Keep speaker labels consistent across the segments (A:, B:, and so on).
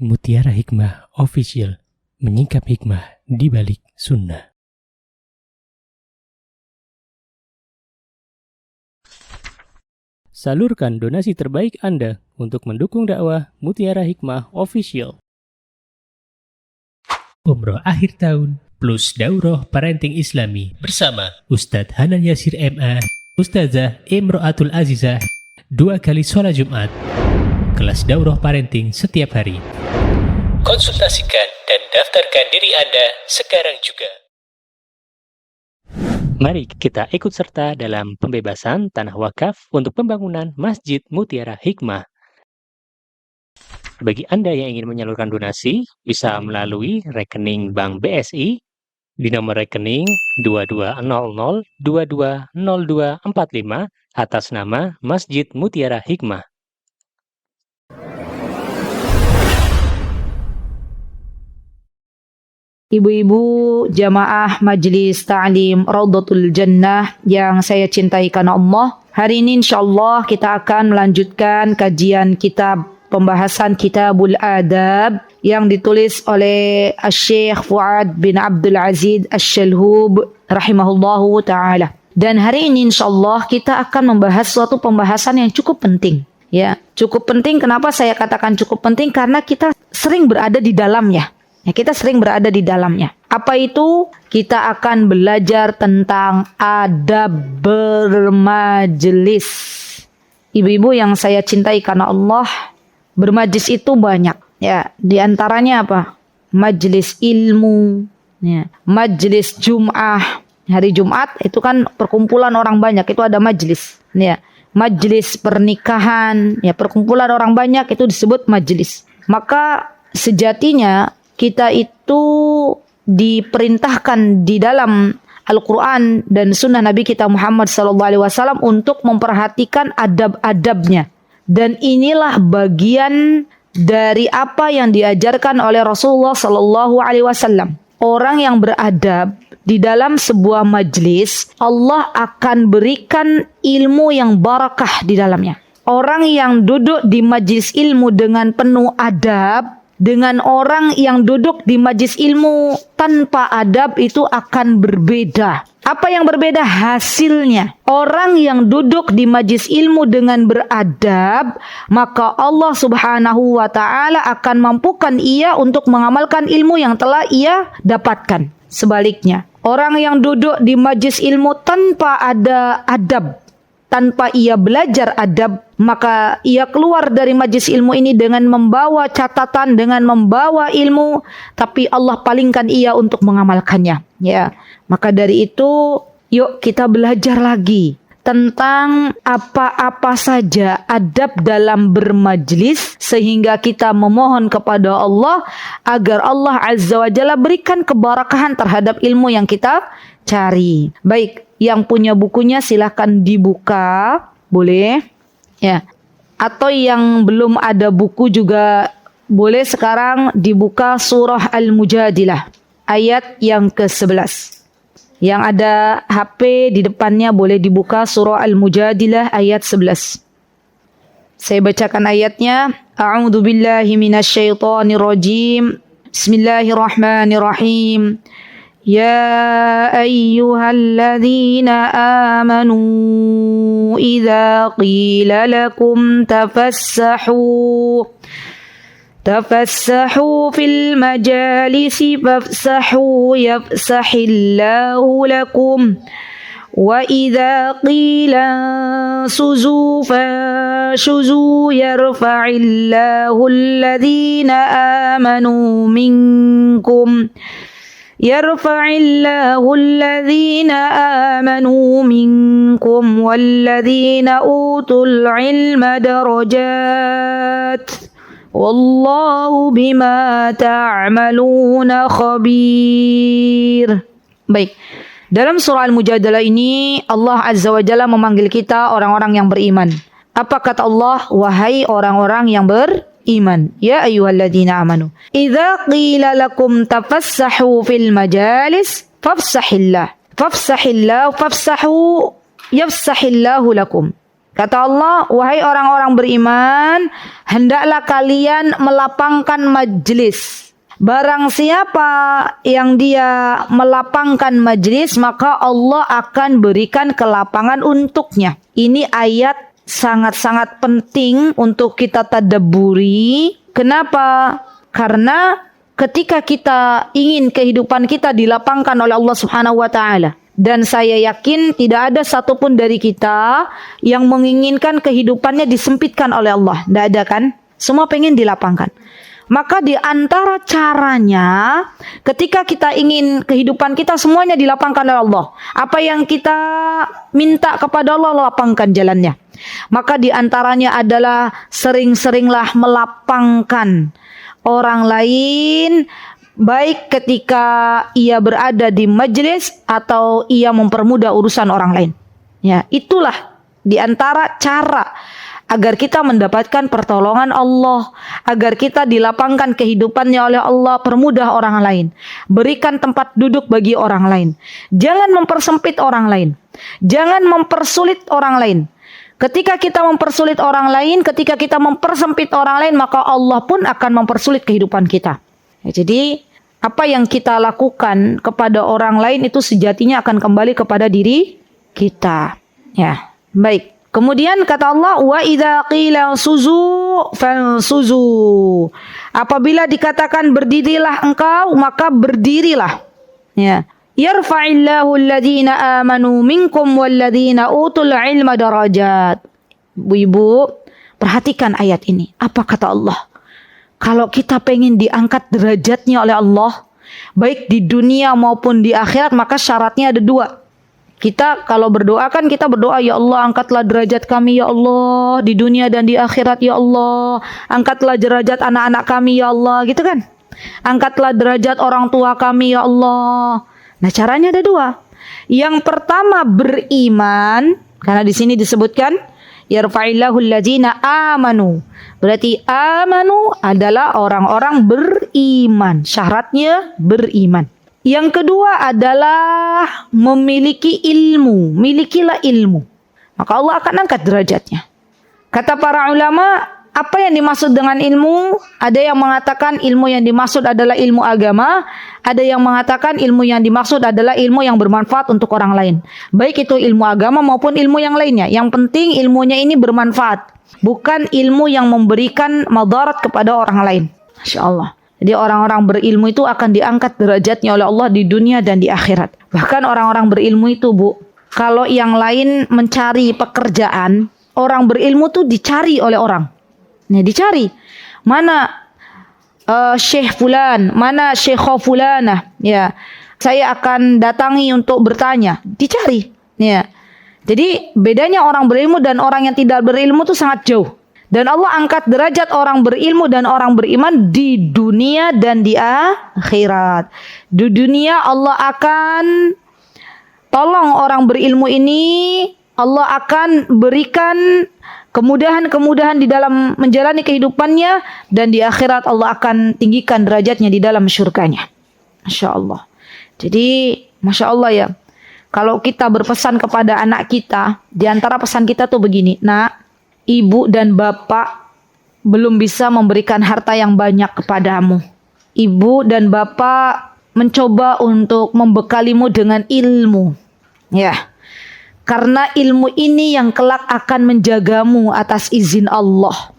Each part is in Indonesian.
A: Mutiara Hikmah Official, menyingkap hikmah di balik sunnah. Salurkan donasi terbaik Anda untuk mendukung dakwah Mutiara Hikmah Official. Umroh akhir tahun plus Daurah Parenting Islami bersama Ustadz Hanan Yasir MA, Ustazah Imro'atul Azizah, 2 kali sholat Jumat. Kelas Daurah Parenting setiap hari. Konsultasikan dan daftarkan diri Anda sekarang juga. Mari kita ikut serta dalam pembebasan tanah wakaf untuk pembangunan Masjid Mutiara Hikmah. Bagi Anda yang ingin menyalurkan donasi, bisa melalui rekening Bank BSI di nomor rekening 2200220245 atas nama Masjid Mutiara Hikmah.
B: Ibu-ibu jamaah Majelis Ta'lim Raudhatul Jannah yang saya cintai karena Allah, hari ini insyaallah kita akan melanjutkan kajian kitab pembahasan Kitabul Adab yang ditulis oleh Syekh Fuad bin Abdul Aziz Asy-Shalhub rahimahullahu taala. Dan hari ini insyaallah kita akan membahas suatu pembahasan yang cukup penting. Ya, cukup penting. Kenapa saya katakan cukup penting? Karena kita sering berada di dalamnya. Ya, kita sering berada di dalamnya. Apa itu? Kita akan belajar tentang adab bermajelis. Ibu-ibu yang saya cintai karena Allah, bermajelis itu banyak. Ya, di antaranya apa? Majelis ilmu, ya, majelis Jum'ah. Hari Jumat itu kan perkumpulan orang banyak, itu ada majelis. Ya, majelis pernikahan, ya, perkumpulan orang banyak itu disebut majelis. Maka sejatinya kita itu diperintahkan di dalam Al-Quran dan Sunnah Nabi kita Muhammad SAW untuk memperhatikan adab-adabnya. Dan inilah bagian dari apa yang diajarkan oleh Rasulullah SAW. Orang yang beradab di dalam sebuah majlis, Allah akan berikan ilmu yang barakah di dalamnya. Orang yang duduk di majlis ilmu dengan penuh adab, dengan orang yang duduk di majlis ilmu tanpa adab itu akan berbeda. Apa yang berbeda? Hasilnya. Orang yang duduk di majlis ilmu dengan beradab, maka Allah Subhanahu wa ta'ala akan mampukan ia untuk mengamalkan ilmu yang telah ia dapatkan. Sebaliknya, orang yang duduk di majlis ilmu tanpa ada adab, tanpa ia belajar adab, maka ia keluar dari majlis ilmu ini dengan membawa catatan, dengan membawa ilmu, tapi Allah palingkan ia untuk mengamalkannya. Ya, maka dari itu, yuk kita belajar lagi tentang apa-apa saja adab dalam bermajlis, sehingga kita memohon kepada Allah agar Allah Azza wa Jalla berikan keberkahan terhadap ilmu yang kita cari. Baik, yang punya bukunya silahkan dibuka, boleh ya. Atau yang belum ada buku juga boleh sekarang dibuka surah Al-Mujadilah ayat yang ke-11. Yang ada HP di depannya boleh dibuka surah Al-Mujadilah ayat 11. Saya bacakan ayatnya. A'udzu billahi minasyaitonir rajim. Bismillahirrahmanirrahim. يا أيها الذين آمنوا إذا قيل لكم تفسحوا في المجالس فافسحوا يفسح الله لكم وإذا قيل انشزوا فانشزوا يرفع الله الذين آمنوا منكم والذين أوتوا العلم درجات والله بما تعملون خبير. Baik, dalam surah Al-Mujadalah ini Allah Azza wa Jalla memanggil kita orang-orang yang beriman. Apa kata Allah? Wahai orang-orang yang beriman, ya ayyuhalladzina amanu, idza qila lakum tafassahu fil majalis fafsahu yafsahillahu lakum. Kata Allah, wahai orang-orang beriman, hendaklah kalian melapangkan majlis. Barang siapa yang dia melapangkan majlis, maka Allah akan berikan kelapangan untuknya. Ini ayat sangat-sangat penting untuk kita tadabburi. Kenapa? Karena ketika kita ingin kehidupan kita dilapangkan oleh Allah Subhanahu wa taala, dan saya yakin tidak ada satupun dari kita yang menginginkan kehidupannya disempitkan oleh Allah. Tidak ada kan? Semua pengen dilapangkan. Maka di antara caranya ketika kita ingin kehidupan kita semuanya dilapangkan oleh Allah, apa yang kita minta kepada Allah, lapangkan jalannya. Maka di antaranya adalah sering-seringlah melapangkan orang lain, baik ketika ia berada di majelis atau ia mempermudah urusan orang lain. Ya, itulah di antara cara agar kita mendapatkan pertolongan Allah, agar kita dilapangkan kehidupannya oleh Allah, permudah orang lain, berikan tempat duduk bagi orang lain. Jangan mempersempit orang lain, jangan mempersulit orang lain. Ketika kita mempersulit orang lain, ketika kita mempersempit orang lain, maka Allah pun akan mempersulit kehidupan kita. Ya, jadi apa yang kita lakukan kepada orang lain itu sejatinya akan kembali kepada diri kita. Ya, baik. Kemudian kata Allah, wa idza qila suzu fansuzu. Apabila dikatakan berdirilah engkau, maka berdirilah. Ya. Yarfa'illahu alladhina amanu minkum walladhina utul ilma darajat. Ibu, perhatikan ayat ini. Apa kata Allah? Kalau kita pengen diangkat derajatnya oleh Allah, baik di dunia maupun di akhirat, maka syaratnya ada dua. Kita kalau berdoa kan kita berdoa, ya Allah angkatlah derajat kami ya Allah di dunia dan di akhirat ya Allah. Angkatlah derajat anak-anak kami ya Allah, gitu kan? Angkatlah derajat orang tua kami ya Allah. Nah, caranya ada dua. Yang pertama beriman, karena di sini disebutkan yarfa'illahu alladzina amanu. Berarti amanu adalah orang-orang beriman. Syaratnya beriman. Yang kedua adalah memiliki ilmu. Milikilah ilmu. Maka Allah akan angkat derajatnya. Kata para ulama, apa yang dimaksud dengan ilmu? Ada yang mengatakan ilmu yang dimaksud adalah ilmu agama. Ada yang mengatakan ilmu yang dimaksud adalah ilmu yang bermanfaat untuk orang lain. Baik itu ilmu agama maupun ilmu yang lainnya. Yang penting ilmunya ini bermanfaat. Bukan ilmu yang memberikan madarat kepada orang lain. Masya Allah. Jadi orang-orang berilmu itu akan diangkat derajatnya oleh Allah di dunia dan di akhirat. Bahkan orang-orang berilmu itu, Bu, kalau yang lain mencari pekerjaan, orang berilmu tuh dicari oleh orang. Nah, dicari. Mana Syekh Fulan, mana Syekh Fulanah, ya. Saya akan datangi untuk bertanya. Dicari, ya. Jadi bedanya orang berilmu dan orang yang tidak berilmu itu sangat jauh. Dan Allah angkat derajat orang berilmu dan orang beriman di dunia dan di akhirat. Di dunia Allah akan tolong orang berilmu ini, Allah akan berikan kemudahan-kemudahan di dalam menjalani kehidupannya, dan di akhirat Allah akan tinggikan derajatnya di dalam syurganya. Masya Allah. Jadi Masya Allah ya, kalau kita berpesan kepada anak kita, di antara pesan kita tuh begini, nak, ibu dan bapak belum bisa memberikan harta yang banyak kepadamu. Ibu dan bapak mencoba untuk membekalimu dengan ilmu. Ya. Karena ilmu ini yang kelak akan menjagamu atas izin Allah.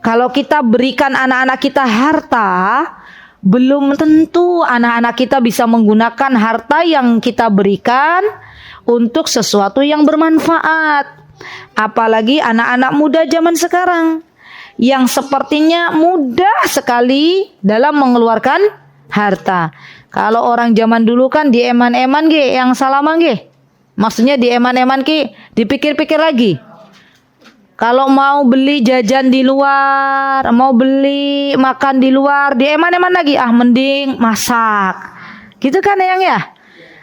B: Kalau kita berikan anak-anak kita harta, belum tentu anak-anak kita bisa menggunakan harta yang kita berikan untuk sesuatu yang bermanfaat. Apalagi anak-anak muda zaman sekarang yang sepertinya mudah sekali dalam mengeluarkan harta. Kalau orang zaman dulu kan di eman-eman ge, yang salaman ge. Maksudnya di eman-eman ki, dipikir-pikir lagi. Kalau mau beli jajan di luar, mau beli makan di luar, di eman-eman lagi, mending masak. Gitu kan Eyang ya?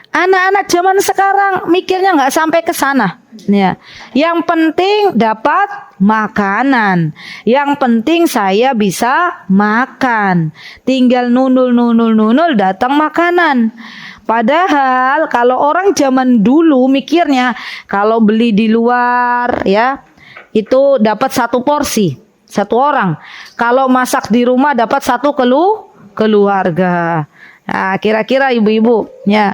B: Anak-anak zaman sekarang mikirnya nggak sampai ke sana. Ya. Yang penting dapat makanan. Yang penting saya bisa makan. Tinggal nunul datang makanan. Padahal kalau orang zaman dulu mikirnya kalau beli di luar ya, itu dapat 1 porsi, 1 orang. Kalau masak di rumah dapat 1 keluarga. Nah, kira-kira ibu-ibu ya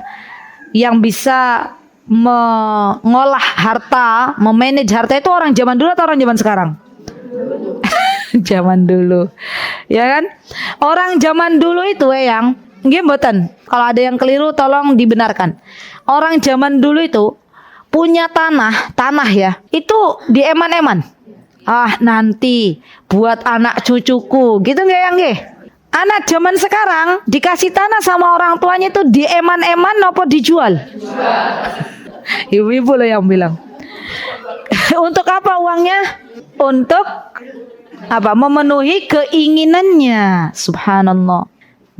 B: yang bisa mengolah harta, memanage harta itu orang zaman dulu atau orang zaman sekarang? Zaman dulu, ya kan? Orang zaman dulu itu yang nggih mboten. Kalau ada yang keliru tolong dibenarkan. Orang zaman dulu itu punya tanah ya. Itu dieman-eman. Ah, nanti buat anak cucuku, gitu nggih ya nggih? Anak zaman sekarang dikasih tanah sama orang tuanya itu dieman-eman apa dijual? Ibu-ibu loh yang bilang. Untuk apa uangnya? Untuk apa? Memenuhi keinginannya. Subhanallah.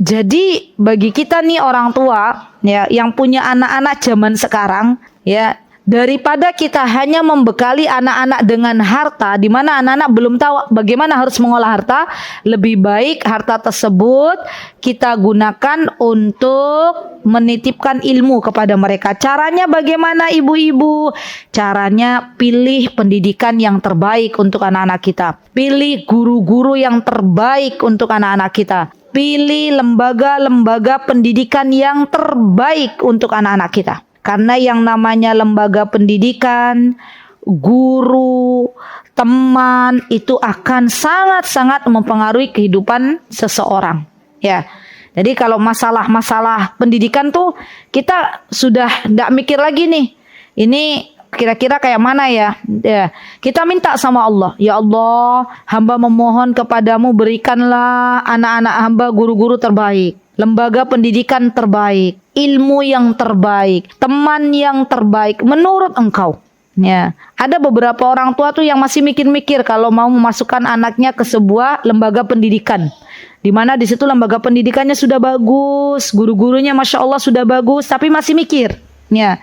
B: Jadi bagi kita nih orang tua ya yang punya anak-anak zaman sekarang ya, daripada kita hanya membekali anak-anak dengan harta di mana anak-anak belum tahu bagaimana harus mengolah harta, lebih baik harta tersebut kita gunakan untuk menitipkan ilmu kepada mereka. Caranya bagaimana ibu-ibu? Caranya pilih pendidikan yang terbaik untuk anak-anak kita. Pilih guru-guru yang terbaik untuk anak-anak kita. Pilih lembaga-lembaga pendidikan yang terbaik untuk anak-anak kita. Karena yang namanya lembaga pendidikan, guru, teman itu akan sangat-sangat mempengaruhi kehidupan seseorang. Ya. Jadi kalau masalah-masalah pendidikan tuh kita sudah tidak mikir lagi nih. Ini kira-kira kayak mana ya? Ya, kita minta sama Allah, ya Allah, hamba memohon kepadamu berikanlah anak-anak hamba guru-guru terbaik, lembaga pendidikan terbaik, ilmu yang terbaik, teman yang terbaik menurut Engkau. Ya, ada beberapa orang tua tuh yang masih mikir-mikir kalau mau memasukkan anaknya ke sebuah lembaga pendidikan, di mana di situ lembaga pendidikannya sudah bagus, guru-gurunya masya Allah sudah bagus, tapi masih mikir, ya.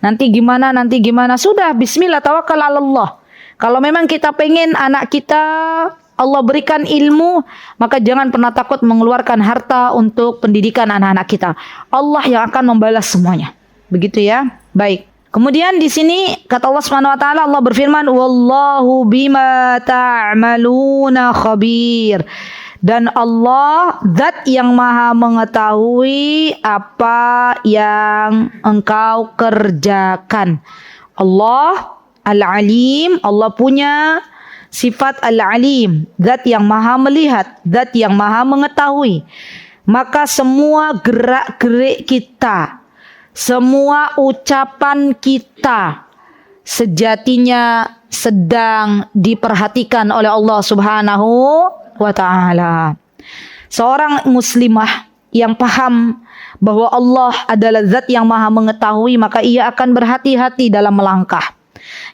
B: Nanti gimana, sudah bismillah tawakal ala Allah. Kalau memang kita pengen anak kita Allah berikan ilmu, maka jangan pernah takut mengeluarkan harta untuk pendidikan anak-anak kita. Allah yang akan membalas semuanya. Begitu ya. Baik. Kemudian di sini kata Allah Subhanahu wa taala, Allah berfirman, "Wallahu bima ta'maluna khabir." Dan Allah zat yang maha mengetahui apa yang engkau kerjakan. Allah Al-Alim, Allah punya sifat Al-Alim, zat yang maha melihat, zat yang maha mengetahui. Maka semua gerak-gerik kita, semua ucapan kita sejatinya sedang diperhatikan oleh Allah Subhanahu wa ta'ala. Seorang muslimah yang paham bahwa Allah adalah zat yang maha mengetahui, maka ia akan berhati-hati dalam melangkah.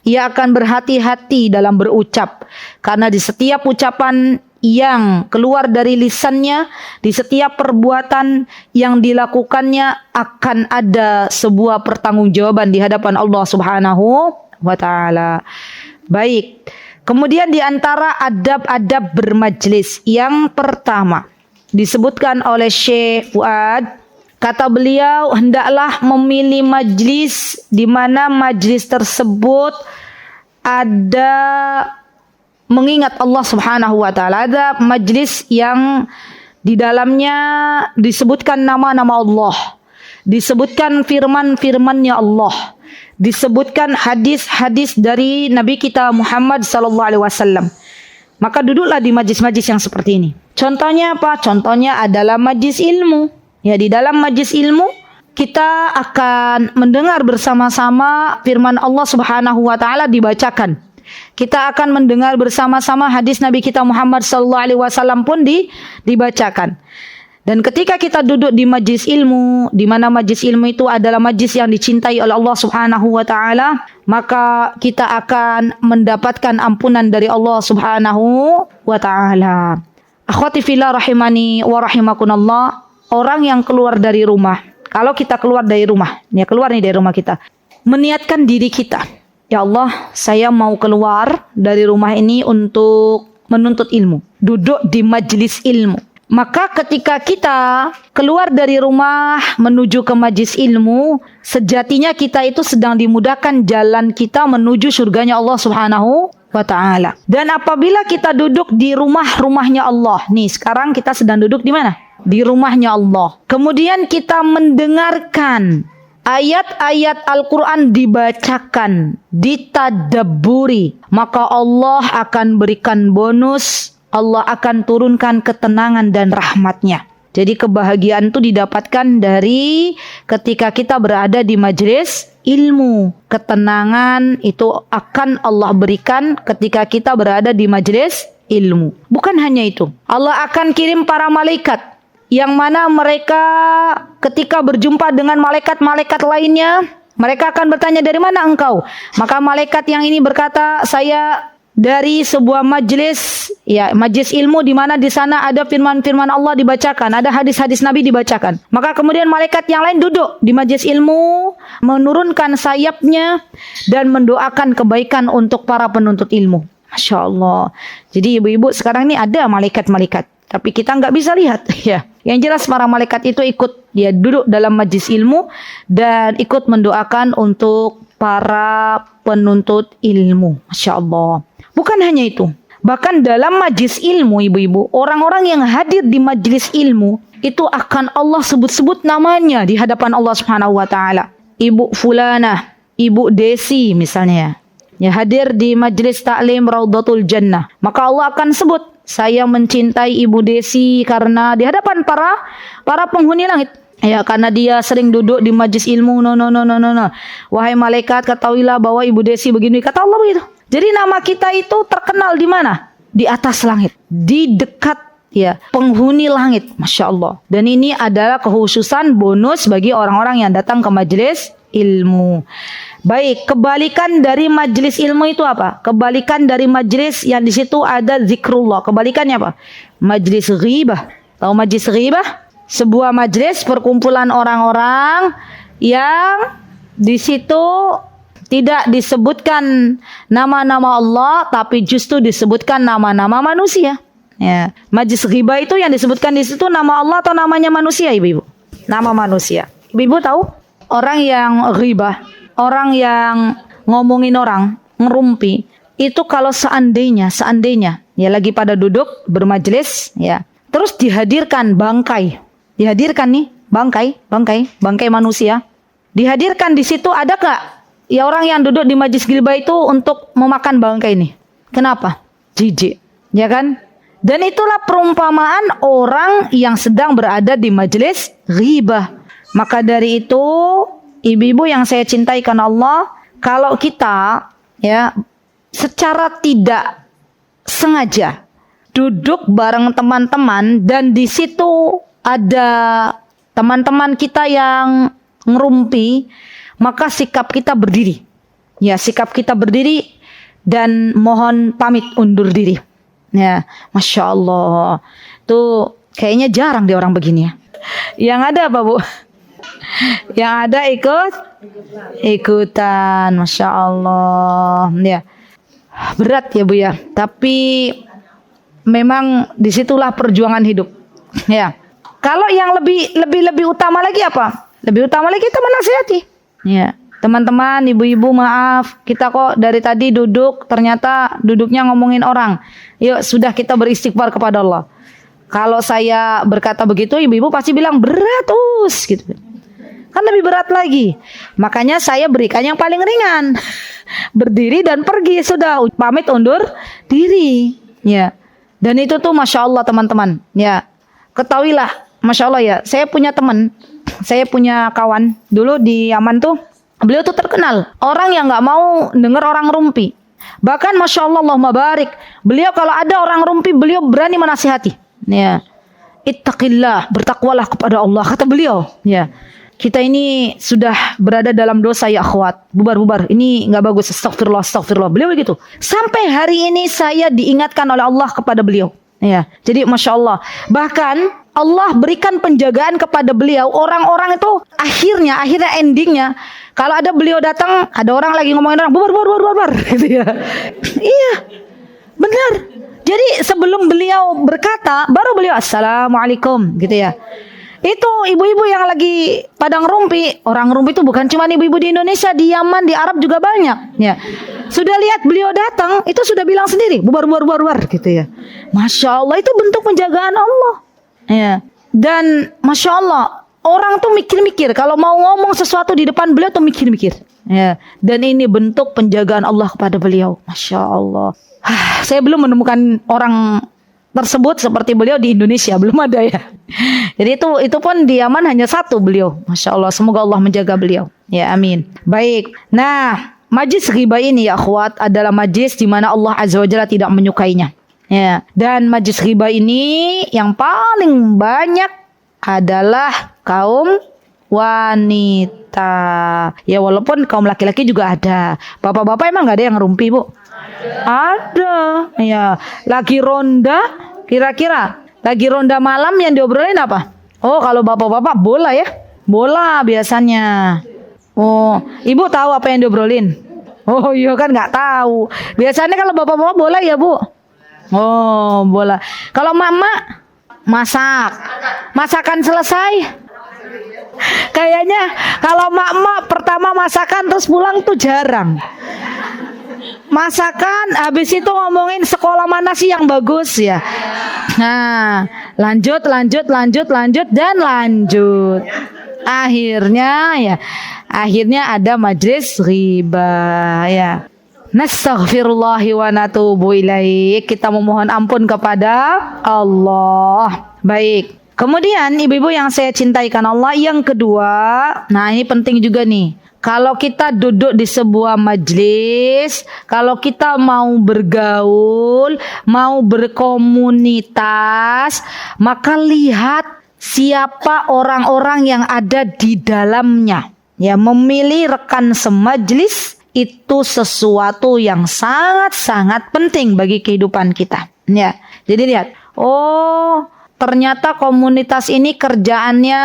B: Ia akan berhati-hati dalam berucap. Karena di setiap ucapan yang keluar dari lisannya, di setiap perbuatan yang dilakukannya akan ada sebuah pertanggungjawaban di hadapan Allah Subhanahu wa ta'ala. Baik. Kemudian di antara adab-adab bermajlis yang pertama disebutkan oleh Syekh Fuad, kata beliau hendaklah memilih majlis di mana majlis tersebut ada mengingat Allah Subhanahu wa taala, ada majlis yang di dalamnya disebutkan nama-nama Allah, disebutkan firman-firmannya Allah, disebutkan hadis-hadis dari Nabi kita Muhammad sallallahu alaihi wasallam. Maka duduklah di majlis-majlis yang seperti ini. Contohnya apa? Contohnya adalah majlis ilmu. Ya, di dalam majlis ilmu kita akan mendengar bersama-sama firman Allah Subhanahu wa taala dibacakan. Kita akan mendengar bersama-sama hadis Nabi kita Muhammad sallallahu alaihi wasallam pun dibacakan. Dan ketika kita duduk di majlis ilmu, di mana majlis ilmu itu adalah majlis yang dicintai oleh Allah Subhanahu wa taala, maka kita akan mendapatkan ampunan dari Allah Subhanahu wa taala. Akhwati fillah rahimani wa rahimakumullah, orang yang keluar dari rumah, kalau kita keluar dari rumah, ya keluar nih dari rumah kita, meniatkan diri kita, ya Allah, saya mau keluar dari rumah ini untuk menuntut ilmu, duduk di majlis ilmu. Maka ketika kita keluar dari rumah menuju ke majlis ilmu, sejatinya kita itu sedang dimudahkan jalan kita menuju surganya Allah Subhanahu wa ta'ala. Dan apabila kita duduk di rumahnya Allah. Nih, sekarang kita sedang duduk di mana? Di rumahnya Allah. Kemudian kita mendengarkan ayat-ayat Al-Quran dibacakan, ditadabburi, maka Allah akan berikan bonus, Allah akan turunkan ketenangan dan rahmatnya. Jadi kebahagiaan itu didapatkan dari ketika kita berada di majelis ilmu. Ketenangan itu akan Allah berikan ketika kita berada di majelis ilmu. Bukan hanya itu, Allah akan kirim para malaikat, yang mana mereka ketika berjumpa dengan malaikat-malaikat lainnya, mereka akan bertanya, dari mana engkau? Maka malaikat yang ini berkata, saya dari sebuah majelis, ya majelis ilmu, di mana di sana ada firman-firman Allah dibacakan, ada hadis-hadis Nabi dibacakan. Maka kemudian malaikat yang lain duduk di majelis ilmu, menurunkan sayapnya dan mendoakan kebaikan untuk para penuntut ilmu. Masya Allah. Jadi ibu-ibu, sekarang ini ada malaikat-malaikat, tapi kita nggak bisa lihat. Ya, yang jelas para malaikat itu ikut, dia duduk dalam majelis ilmu dan ikut mendoakan untuk para penuntut ilmu. Masya Allah. Bukan hanya itu, bahkan dalam majelis ilmu, ibu-ibu, orang-orang yang hadir di majelis ilmu itu akan Allah sebut-sebut namanya di hadapan Allah Subhanahu wa taala. Ibu Fulanah, Ibu Desi misalnya, ya hadir di majelis taklim Raudhatul Jannah, maka Allah akan sebut, saya mencintai Ibu Desi karena di hadapan para penghuni langit. Ya, karena dia sering duduk di majelis ilmu. No. Wahai malaikat, ketahuilah bahwa Ibu Desi begini, kata Allah begitu. Jadi nama kita itu terkenal di mana? Di atas langit, di dekat ya penghuni langit. Masya Allah. Dan ini adalah kekhususan bonus bagi orang-orang yang datang ke majelis ilmu. Baik, kebalikan dari majelis ilmu itu apa? Kebalikan dari majelis yang di situ ada zikrullah. Kebalikannya apa? Majelis ghibah. Tahu majelis ghibah? Sebuah majelis perkumpulan orang-orang yang di situ tidak disebutkan nama-nama Allah, tapi justru disebutkan nama-nama manusia. Ya, majelis ghibah itu yang disebutkan di situ nama Allah atau namanya manusia, ibu-ibu? Nama manusia. Ibu-ibu tahu? Orang yang ghibah, orang yang ngomongin orang, ngerumpi, itu kalau seandainya ya lagi pada duduk bermajelis, ya, terus dihadirkan bangkai, bangkai manusia, dihadirkan di situ, ada gak ya orang yang duduk di majelis ghibah itu untuk memakan bangkai ini? Kenapa? Jijik, ya kan? Dan itulah perumpamaan orang yang sedang berada di majelis ghibah. Maka dari itu, ibu-ibu yang saya cintai karena Allah, kalau kita ya secara tidak sengaja duduk bareng teman-teman dan di situ ada teman-teman kita yang ngerumpi, maka sikap kita berdiri. Ya, sikap kita berdiri dan mohon pamit undur diri. Ya, Masya Allah. Tuh kayaknya jarang deh orang begini ya. Yang ada apa, Bu? Yang ada ikutan. Masya Allah. Ya, berat ya, Bu ya. Tapi memang disitulah perjuangan hidup. Ya. Kalau yang lebih utama lagi apa? Lebih utama lagi kita menasihati. Ya, teman-teman, ibu-ibu, maaf, kita kok dari tadi duduk, ternyata duduknya ngomongin orang. Yuk, sudah kita beristighfar kepada Allah. Kalau saya berkata begitu, ibu-ibu pasti bilang berat gitu. Kan lebih berat lagi. Makanya saya berikan yang paling ringan. Berdiri dan pergi, sudah pamit undur diri. Ya. Dan itu tuh Masya Allah teman-teman. Ya, ketahuilah, Masya Allah ya, saya punya teman. Saya punya kawan dulu di Yaman tuh, beliau tuh terkenal orang yang nggak mau dengar orang rumpi. Bahkan Masya Allah, Allahumma barik, beliau kalau ada orang rumpi, beliau berani menasihati. Ya, ittaqillah, bertakwalah kepada Allah, kata beliau. Ya, kita ini sudah berada dalam dosa ya akhwat, bubar, ini nggak bagus, astagfirullah. Beliau begitu. Sampai hari ini saya diingatkan oleh Allah kepada beliau. Ya, jadi Masya Allah. Bahkan Allah berikan penjagaan kepada beliau. Orang-orang itu akhirnya endingnya, kalau ada beliau datang, ada orang lagi ngomongin orang, bubar, gitu ya. Iya, benar. Jadi sebelum beliau berkata, baru beliau assalamualaikum, gitu ya. Itu ibu-ibu yang lagi padang rumpi. Orang rumpi itu bukan cuma ibu-ibu di Indonesia, di Yaman, di Arab juga banyak. Ya, sudah lihat beliau datang, itu sudah bilang sendiri, bubar gitu ya. Masya Allah, itu bentuk penjagaan Allah. Ya, dan Masya Allah, orang tuh mikir-mikir kalau mau ngomong sesuatu di depan beliau tuh mikir-mikir. Ya, dan ini bentuk penjagaan Allah kepada beliau. Masya Allah. Saya belum menemukan orang tersebut seperti beliau di Indonesia, belum ada ya. Jadi itu pun di Yaman hanya satu beliau. Masya Allah, semoga Allah menjaga beliau. Ya, amin. Baik. Nah, majlis ghibah ini ya akhwat adalah majlis di mana Allah Azza wa Jalla tidak menyukainya. Ya, dan majlis ghibah ini yang paling banyak adalah kaum wanita. Ya, walaupun kaum laki-laki juga ada. Bapak-bapak emang nggak ada yang rumpi, Bu? Ada. Ya, lagi ronda, kira-kira lagi ronda malam yang diobrolin apa? Oh, kalau bapak-bapak bola ya. Bola biasanya. Oh, ibu tahu apa yang diobrolin? Oh iya kan nggak tahu. Biasanya kalau bapak-bapak bola ya, Bu. Oh, bola. Kalau mama masak. Masakan selesai. Kayaknya kalau mama pertama masakan terus pulang tuh jarang. Masakan habis itu ngomongin sekolah mana sih yang bagus ya. Nah, lanjut dan lanjut. Akhirnya ada majlis ghibah ya. Nastaghfirullahi wa natubu ilaih. Kita memohon ampun kepada Allah. Baik. Kemudian ibu-ibu yang saya cintai karena Allah, yang kedua, nah ini penting juga nih. Kalau kita duduk di sebuah majlis, kalau kita mau bergaul, mau berkomunitas, maka lihat siapa orang-orang yang ada di dalamnya. Ya, memilih rekan semajlis itu sesuatu yang sangat-sangat penting bagi kehidupan kita. Ya, jadi lihat, oh ternyata komunitas ini kerjaannya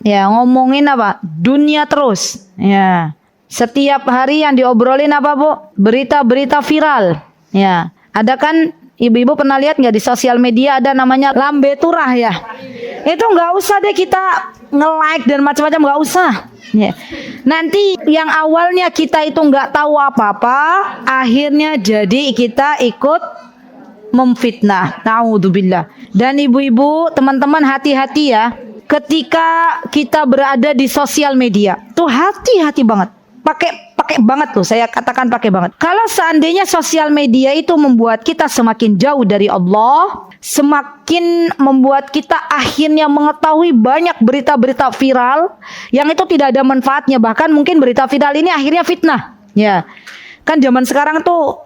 B: ya ngomongin apa? Dunia terus. Ya. Setiap hari yang diobrolin apa, Bu? Berita-berita viral. Ya. Ada kan ibu-ibu pernah lihat nggak di sosial media ada namanya lambe turah ya? Itu nggak usah deh kita nge-like dan macam-macam, nggak usah. Ya. Nanti yang awalnya kita itu nggak tahu apa-apa, akhirnya jadi kita ikut memfitnah. Naudzubillah. Dan ibu-ibu, teman-teman hati-hati ya. Ketika kita berada di sosial media, tuh hati-hati banget. Pakai banget tuh, saya katakan pakai banget. Kalau seandainya sosial media itu membuat kita semakin jauh dari Allah, semakin membuat kita akhirnya mengetahui banyak berita-berita viral yang itu tidak ada manfaatnya, bahkan mungkin berita viral ini akhirnya fitnah. Ya. Kan zaman sekarang tuh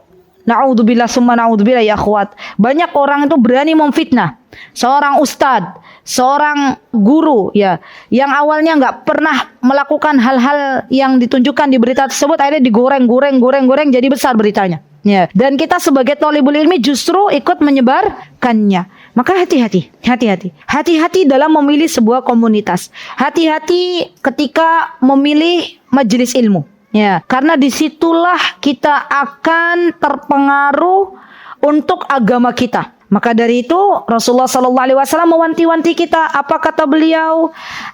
B: na'udzubillah summa na'udzubillah ya akhwat. Banyak orang itu berani memfitnah seorang ustadz, seorang guru ya, yang awalnya nggak pernah melakukan hal-hal yang ditunjukkan di berita tersebut, akhirnya digoreng jadi besar beritanya. Ya. Dan kita sebagai thalibul ilmi justru ikut menyebarkannya. Maka hati-hati dalam memilih sebuah komunitas. Hati-hati ketika memilih majelis ilmu. Ya, karena disitulah kita akan terpengaruh untuk agama kita. Maka dari itu Rasulullah SAW mewanti-wanti kita. Apa kata beliau?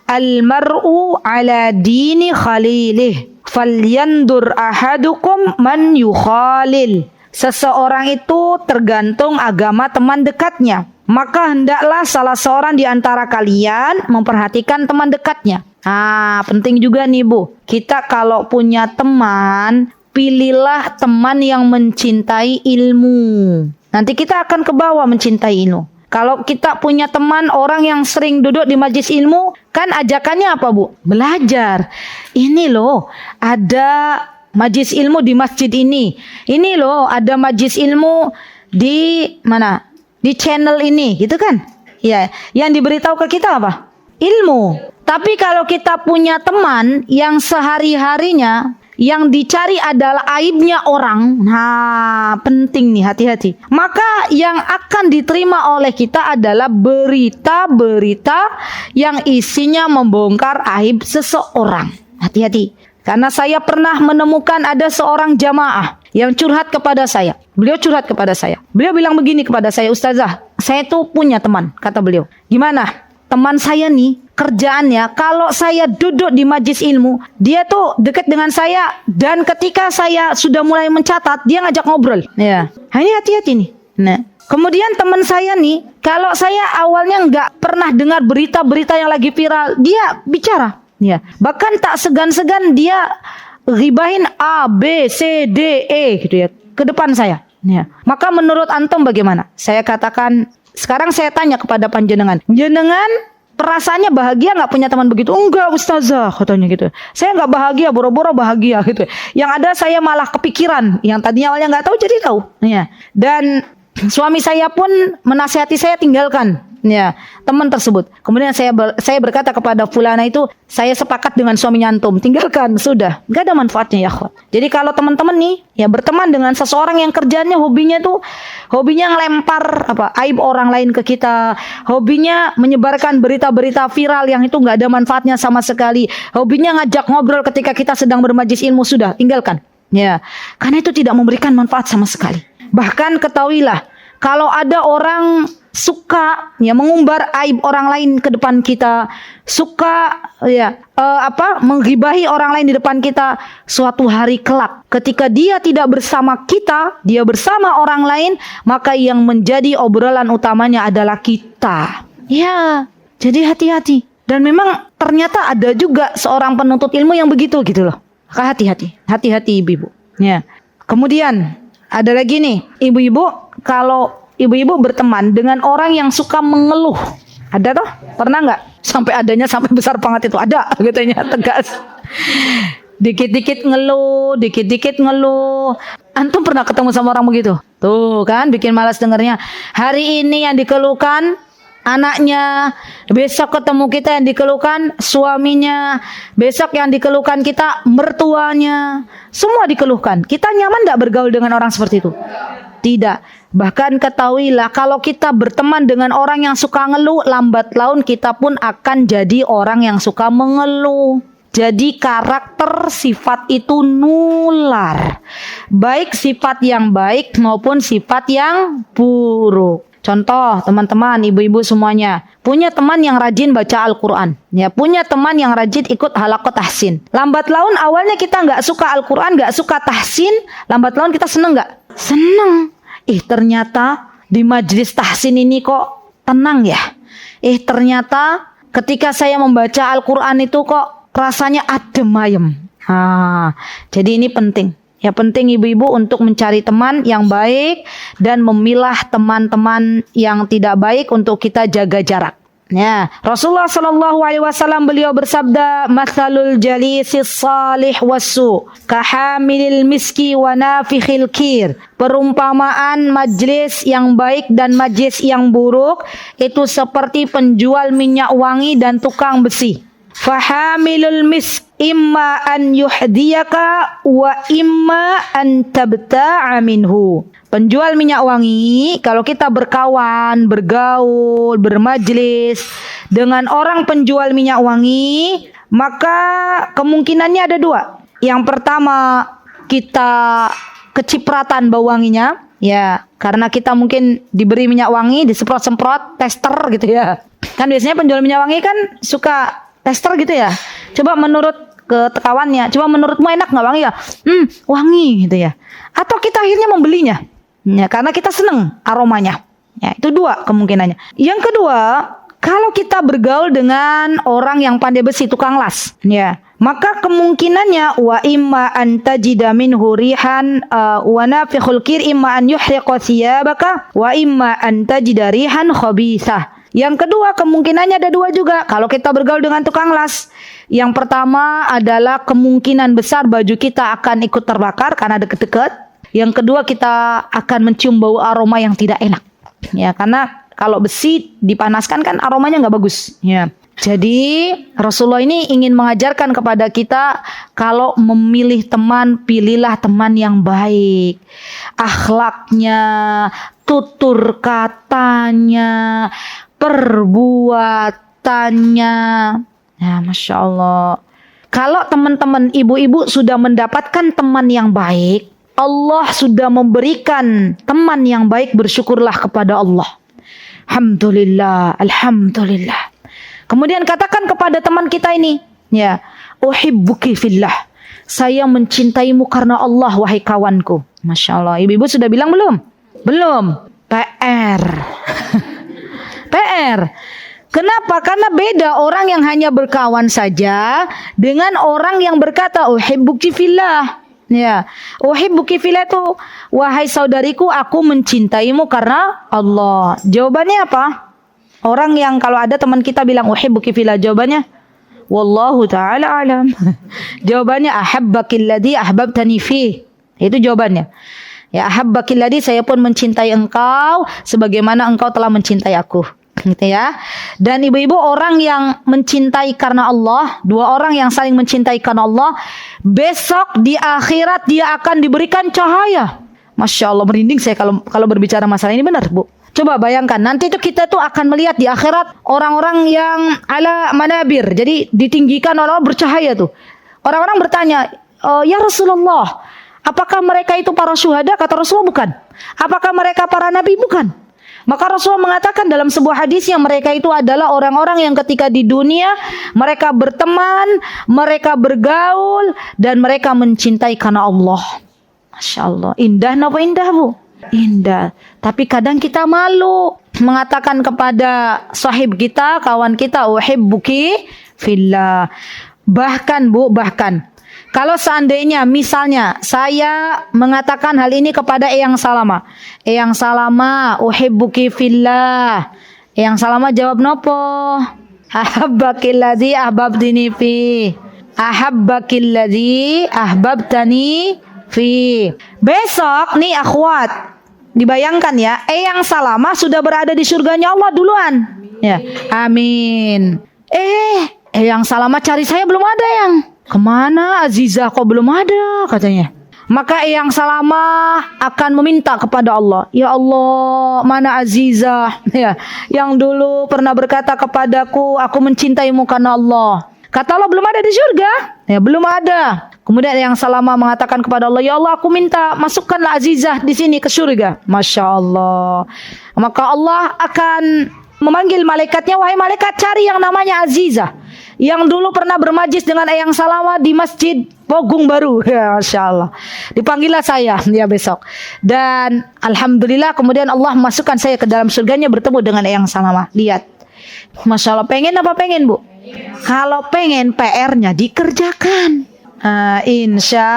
B: Al-mar'u ala dini khalilih, falyandur ahadukum man yukhalil. Seseorang itu tergantung agama teman dekatnya. Maka hendaklah salah seorang di antara kalian memperhatikan teman dekatnya. Nah, penting juga nih Bu. Kita kalau punya teman, pilihlah teman yang mencintai ilmu. Nanti kita akan ke bawah mencintai ilmu. Kalau kita punya teman orang yang sering duduk di majelis ilmu, kan ajakannya apa Bu? Belajar. Ini loh, ada majelis ilmu di masjid ini. Ini loh, ada majelis ilmu di mana? Di channel ini, gitu kan? Ya, yang diberitahu ke kita apa? Ilmu. Tapi kalau kita punya teman yang sehari-harinya yang dicari adalah aibnya orang, nah penting nih, hati-hati. Maka yang akan diterima oleh kita adalah berita-berita yang isinya membongkar aib seseorang. Hati-hati. Karena saya pernah menemukan ada seorang jamaah yang curhat kepada saya. Beliau curhat kepada saya. Beliau bilang begini kepada saya, Ustazah, saya tuh punya teman, kata beliau. Gimana? Teman saya nih kerjaannya, kalau saya duduk di majlis ilmu, dia tuh dekat dengan saya, dan ketika saya sudah mulai mencatat, dia ngajak ngobrol. Ya, ini hati-hati nih. Nah, kemudian teman saya nih, kalau saya awalnya nggak pernah dengar berita-berita yang lagi viral, dia bicara. Ya, bahkan tak segan-segan dia ghibahin A, B, C, D, E gitu ya ke depan saya. Ya. Maka menurut antum bagaimana? Saya katakan, sekarang saya tanya kepada panjenengan, jenengan perasaannya bahagia nggak punya teman begitu? Enggak ustazah, katanya gitu. Saya nggak bahagia, boro-boro bahagia gitu. Yang ada saya malah kepikiran, yang tadinya awalnya nggak tahu jadi tahu. Ya. Dan suami saya pun menasihati saya tinggalkan ya teman tersebut. Kemudian saya berkata kepada fulana itu, saya sepakat dengan suaminya antum, tinggalkan, sudah, nggak ada manfaatnya ya akhwat. Jadi kalau teman-teman nih ya berteman dengan seseorang yang kerjanya hobinya ngelempar aib orang lain ke kita, hobinya menyebarkan berita-berita viral yang itu nggak ada manfaatnya sama sekali, hobinya ngajak ngobrol ketika kita sedang bermajlis ilmu, sudah, tinggalkan ya, karena itu tidak memberikan manfaat sama sekali. Bahkan ketahuilah, kalau ada orang suka ya mengumbar aib orang lain ke depan kita, suka ya menggibahi orang lain di depan kita, suatu hari kelak ketika dia tidak bersama kita, dia bersama orang lain, maka yang menjadi obrolan utamanya adalah kita. Ya, jadi hati-hati. Dan memang ternyata ada juga seorang penuntut ilmu yang begitu gitu loh. Maka hati-hati ibu-ibu. Ya. Kemudian ada lagi nih, ibu-ibu, kalau ibu-ibu berteman dengan orang yang suka mengeluh, ada toh? Pernah nggak? Sampai besar banget itu, ada katanya, tegas. Dikit-dikit ngeluh. Antum pernah ketemu sama orang begitu? Tuh kan, bikin malas dengarnya. Hari ini yang dikeluhkan anaknya, besok ketemu kita yang dikeluhkan suaminya, besok yang dikeluhkan kita mertuanya, semua dikeluhkan. Kita nyaman nggak bergaul dengan orang seperti itu? Tidak. Bahkan ketahuilah, kalau kita berteman dengan orang yang suka ngeluh, lambat laun kita pun akan jadi orang yang suka mengeluh. Jadi karakter sifat itu nular, baik sifat yang baik maupun sifat yang buruk. Contoh, teman-teman, ibu-ibu semuanya, punya teman yang rajin baca Al-Quran, ya, punya teman yang rajin ikut halaqah tahsin. Lambat laun awalnya kita nggak suka Al-Quran, nggak suka tahsin, lambat laun kita seneng nggak? Seneng. Ternyata di majelis tahsin ini kok tenang ya. Ternyata ketika saya membaca Al-Quran itu kok rasanya adem ayem. Jadi ini penting. Ya, penting ibu-ibu untuk mencari teman yang baik dan memilah teman-teman yang tidak baik untuk kita jaga jarak. Ya, Rasulullah SAW beliau bersabda, "Matsalul jalisis salih wassu kahamilil miski wa nafikhil kir." Perumpamaan majlis yang baik dan majlis yang buruk itu seperti penjual minyak wangi dan tukang besi. Fahamilul misk imma an yuhdiyaka wa imma an tabta'a minhu. Penjual minyak wangi, kalau kita berkawan, bergaul, bermajlis dengan orang penjual minyak wangi, maka kemungkinannya ada dua. Yang pertama, kita kecipratan bau wanginya, ya, karena kita mungkin diberi minyak wangi, disemprot-semprot, tester gitu ya. Kan biasanya penjual minyak wangi kan suka tester gitu ya. Coba menurut kawannya, coba menurutmu enak nggak wangi ya? Wangi gitu ya. Atau kita akhirnya membelinya, ya, karena kita seneng aromanya. Ya, itu dua kemungkinannya. Yang kedua, kalau kita bergaul dengan orang yang pandai besi, tukang las, ya, maka kemungkinannya wa imma an tajida minhu rihan wa nafikhul kir imma an yuhriqa thiyabaka wa imma an tajida rihan khabithah. Yang kedua, kemungkinannya ada dua juga kalau kita bergaul dengan tukang las. Yang pertama adalah kemungkinan besar baju kita akan ikut terbakar karena deket-deket. Yang kedua, kita akan mencium bau aroma yang tidak enak. Ya, karena kalau besi dipanaskan kan aromanya nggak bagus. Ya. Jadi Rasulullah ini ingin mengajarkan kepada kita, kalau memilih teman, pilihlah teman yang baik. Akhlaknya, tutur katanya, perbuatannya. Ya, Masya Allah. Kalau teman-teman ibu-ibu sudah mendapatkan teman yang baik, Allah sudah memberikan teman yang baik, bersyukurlah kepada Allah. Alhamdulillah, Alhamdulillah. Kemudian katakan kepada teman kita ini, ya, uhibbuki fillah. Saya mencintaimu karena Allah, wahai kawanku. Masya Allah. Ibu-ibu sudah bilang belum? Belum. PR. PR. Kenapa? Karena beda orang yang hanya berkawan saja dengan orang yang berkata uhibbuki fillah. Ya, uhibbuki fillah itu, wahai saudariku, aku mencintaimu karena Allah. Jawabannya apa? Orang yang kalau ada teman kita bilang uhibbuki fillah, jawabannya wallahu taala alam. Jawabannya ahabbakilladzi ahbabtani fi. Itu jawabannya. Ya, ahabbakilladzi, saya pun mencintai engkau sebagaimana engkau telah mencintai aku. Gitu ya. Dan ibu-ibu, orang yang mencintai karena Allah, dua orang yang saling mencintai karena Allah, besok di akhirat dia akan diberikan cahaya. Masya Allah, merinding saya kalau berbicara masalah ini, benar Bu. Coba bayangkan, nanti itu kita tuh akan melihat di akhirat orang-orang yang ala manabir, jadi ditinggikan orang bercahaya tuh. Orang-orang bertanya, ya Rasulullah, apakah mereka itu para syuhada? Kata Rasulullah, bukan. Apakah mereka para nabi? Bukan. Maka Rasulullah mengatakan dalam sebuah hadis yang mereka itu adalah orang-orang yang ketika di dunia mereka berteman, mereka bergaul, dan mereka mencintai karena Allah. Masya Allah, indah napa indah Bu? Indah. Tapi kadang kita malu mengatakan kepada sahib kita, kawan kita, uhibbuki fillah. Bahkan Bu, kalau seandainya misalnya saya mengatakan hal ini kepada Eyang Salama. Eyang Salama, uhibbuki fillah. Eyang Salama jawab nopo? Ahabbakilladzi ahbabtani fi. Ahabbakilladzi ahbabtani fi. Besok nih akhwat, dibayangkan ya, Eyang Salama sudah berada di surganya Allah duluan. Ya, amin. Eyang Salama cari saya belum ada, yang. Kemana Azizah kok belum ada katanya. Maka Eyang Salama akan meminta kepada Allah, ya Allah, mana Azizah ya, yang dulu pernah berkata kepadaku, aku mencintaimu karena Allah. Kata Allah, belum ada di surga. Ya, belum ada. Kemudian Eyang Salama mengatakan kepada Allah, ya Allah, aku minta masukkanlah Azizah di sini ke surga. Masya Allah. Maka Allah akan memanggil malaikatnya, wahai malaikat, cari yang namanya Azizah, yang dulu pernah bermajlis dengan Eyang Salama di Masjid Pogung Baru. Ya, Masya Allah. Dipanggillah saya dia besok. Dan Alhamdulillah kemudian Allah masukkan saya ke dalam surganya bertemu dengan Eyang Salama. Lihat. Masya Allah. Pengen apa pengen Bu? Kalau pengen, PR-nya dikerjakan. Insya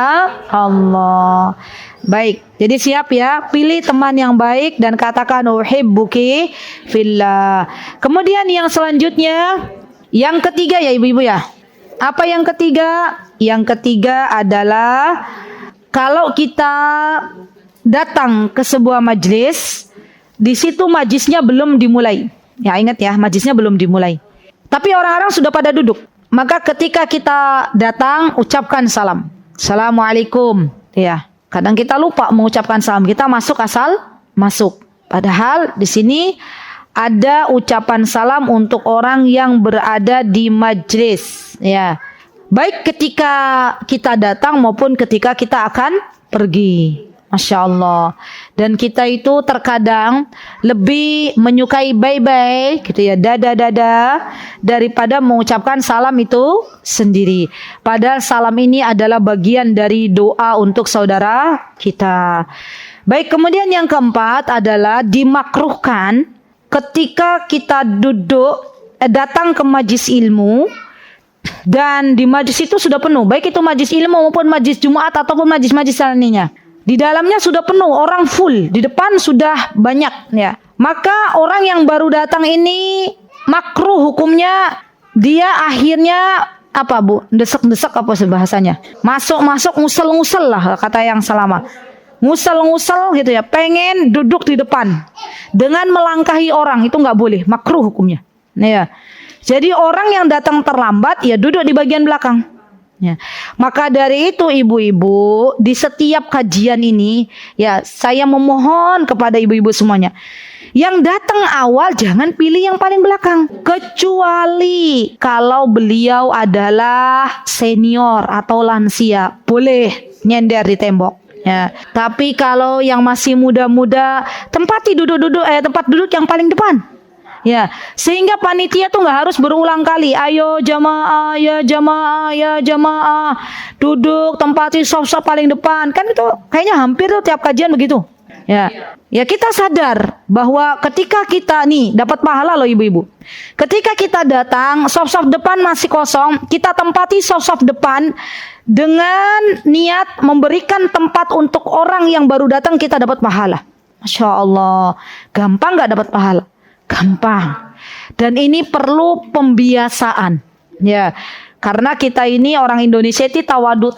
B: Allah. Baik, jadi siap ya, pilih teman yang baik dan katakan uhibbuki fillah. Kemudian yang selanjutnya, yang ketiga ya ibu-ibu ya. Apa yang ketiga? Yang ketiga adalah kalau kita datang ke sebuah majlis, di situ majlisnya belum dimulai. Ya ingat ya, majlisnya belum dimulai. Tapi orang-orang sudah pada duduk. Maka ketika kita datang, ucapkan salam. Assalamualaikum. Ya. Kadang kita lupa mengucapkan salam, kita masuk asal masuk. Padahal di sini ada ucapan salam untuk orang yang berada di majlis. Ya, baik ketika kita datang maupun ketika kita akan pergi. Masya Allah. Dan kita itu terkadang lebih menyukai bye-bye gitu ya, dada-dada, daripada mengucapkan salam itu sendiri. Padahal salam ini adalah bagian dari doa untuk saudara kita. Baik, kemudian yang keempat adalah dimakruhkan ketika kita datang ke majlis ilmu dan di majlis itu sudah penuh, baik itu majlis ilmu maupun majlis Jumat ataupun majlis-majlis lainnya. Di dalamnya sudah penuh, orang full, di depan sudah banyak ya. Maka orang yang baru datang ini makruh hukumnya, dia akhirnya apa Bu? Desek-desek apa bahasanya? Masuk-masuk ngusel-ngusel lah kata Eyang Salama. Ngusel-ngusel gitu ya, pengen duduk di depan dengan melangkahi orang, itu nggak boleh, makruh hukumnya. Ya. Jadi orang yang datang terlambat ya duduk di bagian belakang. Ya. Maka dari itu ibu-ibu, di setiap kajian ini ya saya memohon kepada ibu-ibu semuanya, yang datang awal jangan pilih yang paling belakang, kecuali kalau beliau adalah senior atau lansia, boleh nyender di tembok. Ya, tapi kalau yang masih muda-muda, tempat duduk yang paling depan. Ya, sehingga panitia tuh nggak harus berulang kali. Ayo jamaah, ya jamaah, ya jamaah. Duduk tempati saf-saf paling depan. Kan itu kayaknya hampir tuh tiap kajian begitu. Ya. Ya kita sadar bahwa ketika kita nih dapat pahala loh ibu-ibu. Ketika kita datang, saf-saf depan masih kosong, kita tempati saf-saf depan dengan niat memberikan tempat untuk orang yang baru datang, kita dapat pahala. Masya Allah, gampang nggak dapat pahala? Gampang. Dan ini perlu pembiasaan. Ya, karena kita ini orang Indonesia itu tawadu.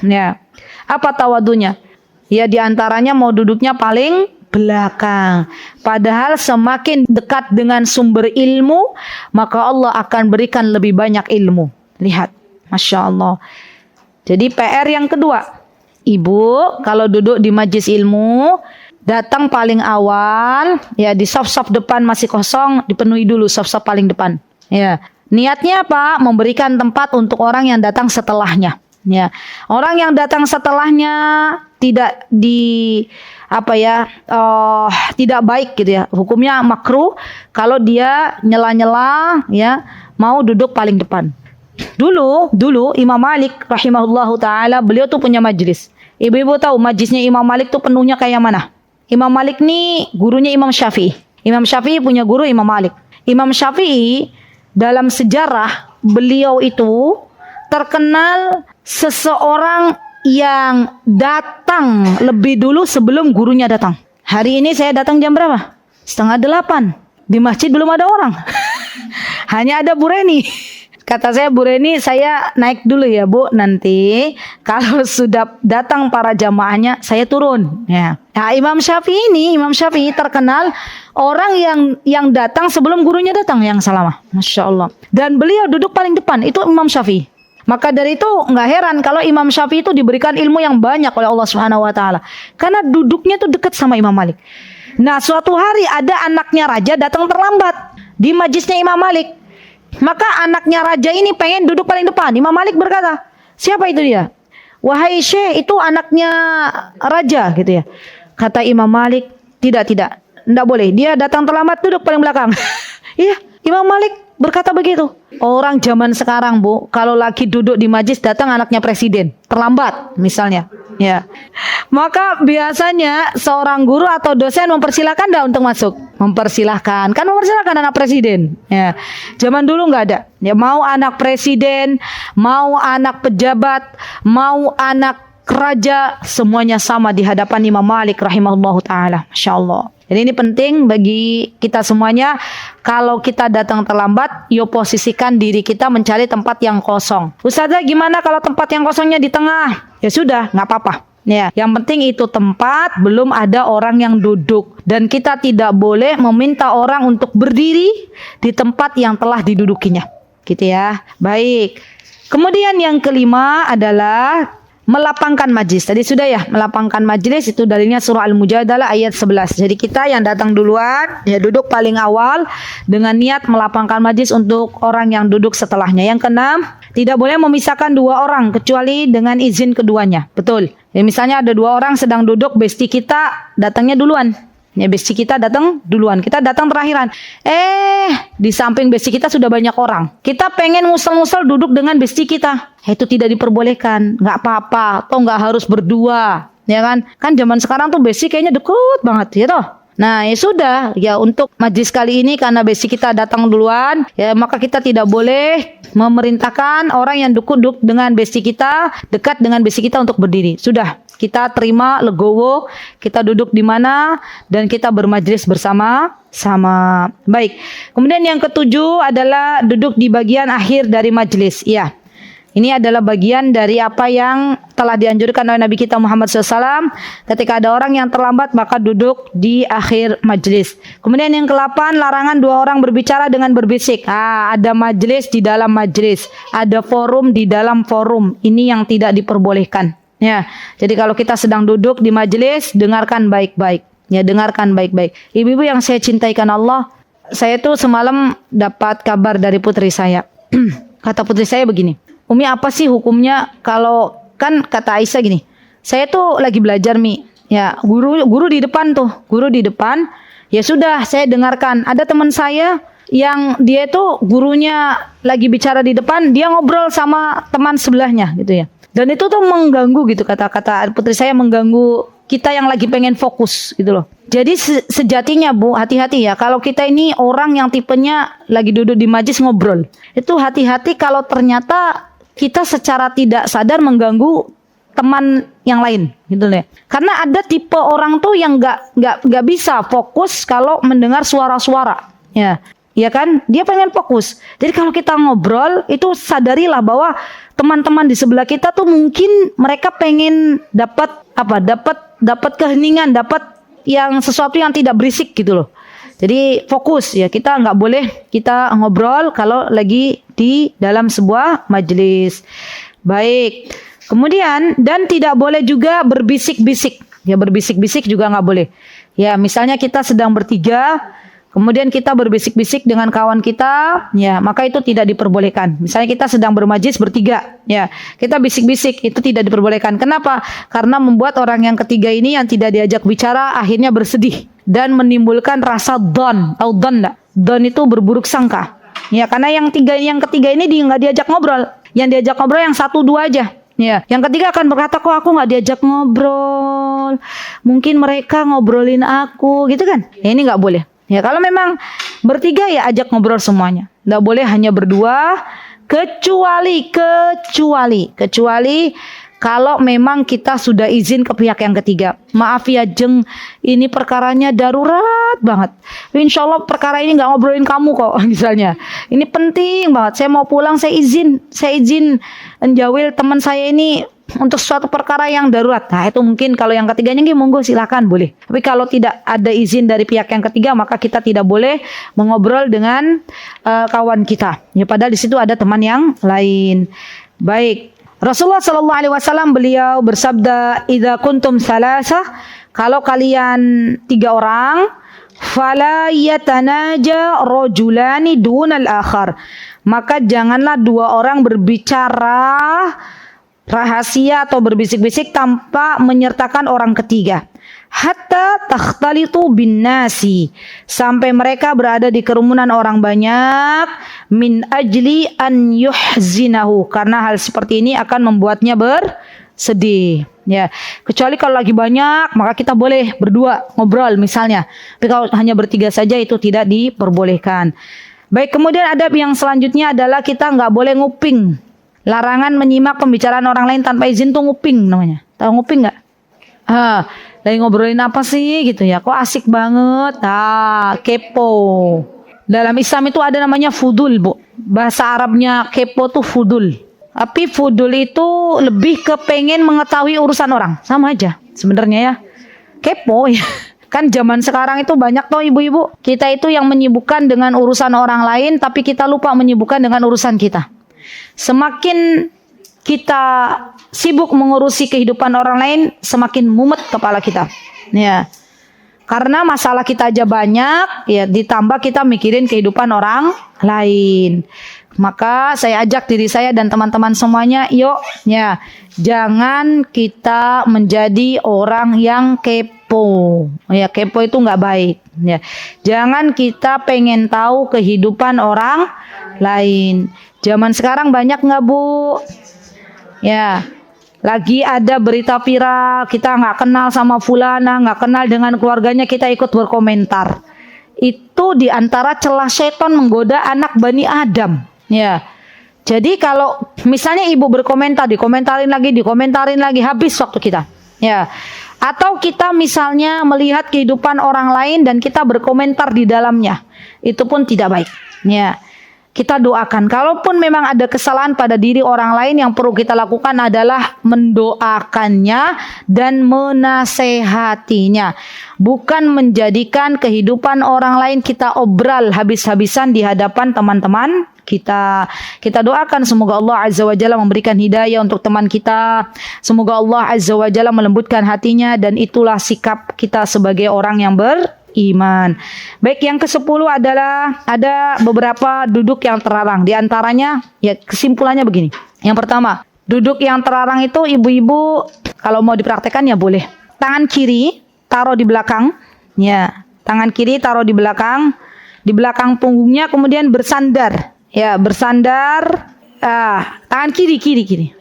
B: Ya, apa tawadunya? Ya diantaranya mau duduknya paling belakang. Padahal semakin dekat dengan sumber ilmu, maka Allah akan berikan lebih banyak ilmu. Lihat, Masya Allah. Jadi PR yang kedua, ibu kalau duduk di majelis ilmu, datang paling awal, ya di saf-saf depan masih kosong, dipenuhi dulu saf-saf paling depan. Ya, niatnya apa? Memberikan tempat untuk orang yang datang setelahnya. Ya, orang yang datang setelahnya tidak tidak baik gitu ya. Hukumnya makruh kalau dia nyela-nyela ya mau duduk paling depan. Dulu Imam Malik rahimahullahu taala beliau tuh punya majelis. Ibu-ibu tahu majelisnya Imam Malik tuh penuhnya kayak mana? Imam Malik nih gurunya Imam Syafi'i. Imam Syafi'i punya guru Imam Malik. Imam Syafi'i dalam sejarah beliau itu terkenal seseorang yang datang lebih dulu sebelum gurunya datang. Hari ini saya datang jam berapa? 7:30. Di masjid belum ada orang. Hanya ada Bu Reni. Kata saya, Bu Reni, saya naik dulu ya Bu, nanti kalau sudah datang para jamaahnya saya turun. Ya. Nah, Imam Syafi'i terkenal orang yang datang sebelum gurunya datang yang selama. Masya Allah. Dan beliau duduk paling depan, itu Imam Syafi'i. Maka dari itu nggak heran kalau Imam Syafi'i itu diberikan ilmu yang banyak oleh Allah Subhanahu Wa Taala, karena duduknya tuh dekat sama Imam Malik. Nah, suatu hari ada anaknya raja datang terlambat di majlisnya Imam Malik. Maka anaknya raja ini pengen duduk paling depan. Imam Malik berkata, siapa itu dia? Wahai Syekh, itu anaknya raja gitu ya. Kata Imam Malik, tidak boleh. Dia datang terlambat, duduk paling belakang. Iya, Imam Malik berkata begitu. Orang zaman sekarang Bu, kalau lagi duduk di majlis datang anaknya presiden, terlambat misalnya. Ya, maka biasanya seorang guru atau dosen mempersilahkan dah untuk masuk. Mempersilahkan, kan mempersilahkan anak presiden. Ya, zaman dulu nggak ada. Ya, mau anak presiden, mau anak pejabat, mau anak raja, semuanya sama di hadapan Imam Malik rahimahullahu taala. Masya Allah. Jadi ini penting bagi kita semuanya. Kalau kita datang terlambat, yuk posisikan diri kita mencari tempat yang kosong. Ustazah, gimana kalau tempat yang kosongnya di tengah? Ya sudah, nggak apa-apa. Ya, yang penting itu tempat belum ada orang yang duduk, dan kita tidak boleh meminta orang untuk berdiri di tempat yang telah didudukinya. Gitu ya. Baik. Kemudian yang kelima adalah melapangkan majlis. Tadi sudah ya, melapangkan majlis itu dalilnya surah Al-Mujadalah ayat 11. Jadi kita yang datang duluan, ya duduk paling awal dengan niat melapangkan majlis untuk orang yang duduk setelahnya. Yang keenam, tidak boleh memisahkan dua orang kecuali dengan izin keduanya. Betul. Ya, misalnya ada dua orang sedang duduk, besti kita datangnya duluan. Ya, besti kita datang duluan, kita datang terakhiran. Di samping besti kita sudah banyak orang. Kita pengen ngusel-ngusel duduk dengan besti kita. Itu tidak diperbolehkan. Nggak apa-apa, toh nggak harus berdua. Ya kan? Kan zaman sekarang tuh besti kayaknya deket banget, ya toh. Nah, ya sudah, ya untuk majlis kali ini karena besti kita datang duluan, ya maka kita tidak boleh memerintahkan orang yang duduk dengan besti kita, dekat dengan besti kita untuk berdiri. Sudah, kita terima legowo, kita duduk di mana dan kita bermajlis bersama-sama. Baik. Kemudian yang ketujuh adalah duduk di bagian akhir dari majlis. Ya. Ini adalah bagian dari apa yang telah dianjurkan oleh Nabi kita Muhammad SAW. Ketika ada orang yang terlambat, maka duduk di akhir majlis. Kemudian yang ke-8, larangan dua orang berbicara dengan berbisik. Ada majlis di dalam majlis, ada forum di dalam forum. Ini yang tidak diperbolehkan. Ya, jadi kalau kita sedang duduk di majlis, dengarkan baik-baik. Ya, dengarkan baik-baik. Ibu-ibu yang saya cintai karena Allah, saya tuh semalam dapat kabar dari putri saya. Kata putri saya begini, Umi, apa sih hukumnya kalau, kan kata Aisyah gini, saya tuh lagi belajar Mi, ya guru di depan tuh, guru di depan, Ya sudah, saya dengarkan. Ada teman saya yang dia itu gurunya lagi bicara di depan, dia ngobrol sama teman sebelahnya gitu ya. Dan itu tuh mengganggu gitu, kata-kata putri saya, mengganggu kita yang lagi pengen fokus gitu loh. Jadi sejatinya Bu, hati-hati ya. Kalau kita ini orang yang tipenya lagi duduk di majlis ngobrol, itu hati-hati kalau ternyata kita secara tidak sadar mengganggu teman yang lain gitu deh. Karena ada tipe orang tuh yang nggak bisa fokus kalau mendengar suara-suara. Ya kan? Dia pengen fokus. Jadi kalau kita ngobrol itu sadarilah bahwa teman-teman di sebelah kita tuh mungkin mereka pengen dapat apa? Dapat keheningan, dapat yang sesuatu yang tidak berisik gitu loh. Jadi fokus ya, kita nggak boleh kita ngobrol kalau lagi di dalam sebuah majelis. Baik. Kemudian dan tidak boleh juga berbisik-bisik. Ya berbisik-bisik juga nggak boleh. Ya misalnya kita sedang bertiga, kemudian kita berbisik-bisik dengan kawan kita, ya maka itu tidak diperbolehkan. Misalnya kita sedang bermajlis bertiga, ya kita bisik-bisik, itu tidak diperbolehkan. Kenapa? Karena membuat orang yang ketiga ini yang tidak diajak bicara akhirnya bersedih dan menimbulkan rasa don itu berburuk sangka. Ya karena yang ketiga ini nggak diajak ngobrol. Yang diajak ngobrol yang 1-2 aja. Ya, yang ketiga akan berkata, kok aku nggak diajak ngobrol? Mungkin mereka ngobrolin aku, gitu kan? Ya, ini nggak boleh. Ya, kalau memang bertiga ya ajak ngobrol semuanya. Nggak boleh hanya berdua, kecuali kalau memang kita sudah izin ke pihak yang ketiga. Maaf ya Jeng, ini perkaranya darurat banget. Insya Allah perkara ini nggak ngobrolin kamu kok misalnya. Ini penting banget. Saya mau pulang, saya izin menjawil teman saya ini untuk suatu perkara yang darurat. Nah itu mungkin kalau yang ketiganya monggo silakan boleh. Tapi kalau tidak ada izin dari pihak yang ketiga maka kita tidak boleh mengobrol dengan kawan kita. Ya padahal di situ ada teman yang lain. Baik. Rasulullah sallallahu alaihi wasallam beliau bersabda, "Idza kuntum salasah," kalau kalian 3 orang, fala yatanaja rajulani dunal akhar. Maka janganlah 2 orang berbicara rahasia atau berbisik-bisik tanpa menyertakan orang ketiga. Hatta takhtalitu bin nasi, sampai mereka berada di kerumunan orang banyak, min ajli an yuhzinahu, karena hal seperti ini akan membuatnya bersedih. Ya, kecuali kalau lagi banyak maka kita boleh berdua ngobrol misalnya. Tapi kalau hanya bertiga saja itu tidak diperbolehkan. Baik, kemudian adab yang selanjutnya adalah kita nggak boleh nguping. Larangan menyimak pembicaraan orang lain tanpa izin tuh nguping namanya. Tahu nguping nggak? Lagi ngobrolin apa sih gitu ya? Kok asik banget? Kepo. Dalam Islam itu ada namanya fudul, Bu. Bahasa Arabnya kepo tuh fudul. Tapi fudul itu lebih ke pengen mengetahui urusan orang. Sama aja sebenarnya ya. Kepo ya. Kan zaman sekarang itu banyak toh ibu-ibu. Kita itu yang menyibukkan dengan urusan orang lain, tapi kita lupa menyibukkan dengan urusan kita. Semakin kita sibuk mengurusi kehidupan orang lain, semakin mumet kepala kita. Ya. Karena masalah kita aja banyak, ya ditambah kita mikirin kehidupan orang lain. Maka saya ajak diri saya dan teman-teman semuanya, yuk, ya, jangan kita menjadi orang yang kepo. Ya, kepo itu nggak baik. Ya, jangan kita pengen tahu kehidupan orang lain. Zaman sekarang banyak nggak Bu? Ya, lagi ada berita viral, kita nggak kenal sama fulana, nggak kenal dengan keluarganya, kita ikut berkomentar. Itu diantara celah setan menggoda anak Bani Adam. Ya, jadi kalau misalnya ibu berkomentar, dikomentarin lagi, habis waktu kita. Ya, atau kita misalnya melihat kehidupan orang lain dan kita berkomentar di dalamnya, itu pun tidak baik. Ya. Kita doakan, kalaupun memang ada kesalahan pada diri orang lain, yang perlu kita lakukan adalah mendoakannya dan menasehatinya. Bukan menjadikan kehidupan orang lain kita obral habis-habisan di hadapan teman-teman kita. Kita doakan semoga Allah Azza wa Jalla memberikan hidayah untuk teman kita. Semoga Allah Azza wa Jalla melembutkan hatinya, dan itulah sikap kita sebagai orang yang beriman. Baik, yang ke-10 adalah ada beberapa duduk yang terlarang. Di antaranya, ya kesimpulannya begini. Yang pertama, duduk yang terlarang itu ibu-ibu kalau mau dipraktekkan ya boleh. Tangan kiri taruh di belakang, ya, Tangan kiri taruh di belakang punggungnya, kemudian bersandar. Ya, bersandar. Tangan kiri.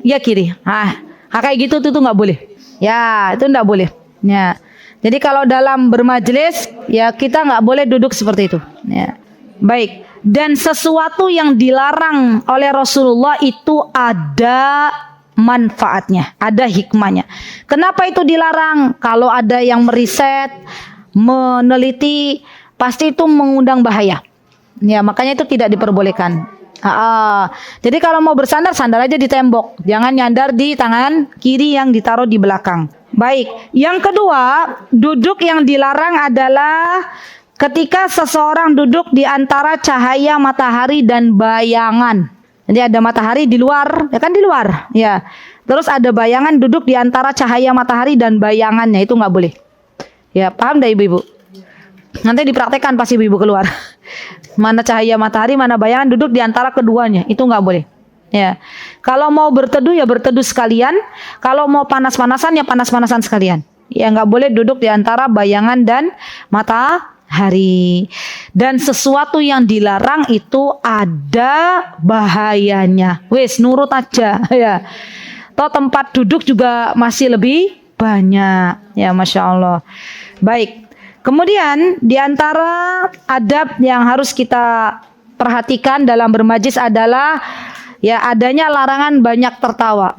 B: Ya, kiri. Kayak gitu tuh nggak boleh. Ya, itu nggak boleh. Ya. Jadi kalau dalam bermajelis, ya kita nggak boleh duduk seperti itu. Ya. Baik. Dan sesuatu yang dilarang oleh Rasulullah itu ada manfaatnya, ada hikmahnya. Kenapa itu dilarang? Kalau ada yang meriset, meneliti, pasti itu mengundang bahaya. Ya, makanya itu tidak diperbolehkan. Jadi kalau mau bersandar, sandar aja di tembok. Jangan nyandar di tangan kiri yang ditaruh di belakang. Baik. Yang kedua, duduk yang dilarang adalah ketika seseorang duduk di antara cahaya matahari dan bayangan. Jadi ada matahari di luar, ya kan di luar. Ya. Terus ada bayangan duduk di antara cahaya matahari dan bayangannya, itu nggak boleh. Ya, paham dah ibu-ibu? Nanti dipraktekkan pas ibu-ibu keluar. Mana cahaya matahari, mana bayangan duduk di antara keduanya, itu nggak boleh. Ya. Kalau mau berteduh ya berteduh sekalian. Kalau mau panas-panasan ya panas-panasan sekalian. Ya, nggak boleh duduk di antara bayangan dan matahari. Dan sesuatu yang dilarang itu ada bahayanya. Wes, nurut aja ya. Toh tempat duduk juga masih lebih banyak. Ya, Masya Allah. Baik. Kemudian di antara adab yang harus kita perhatikan dalam bermajlis adalah ya adanya larangan banyak tertawa.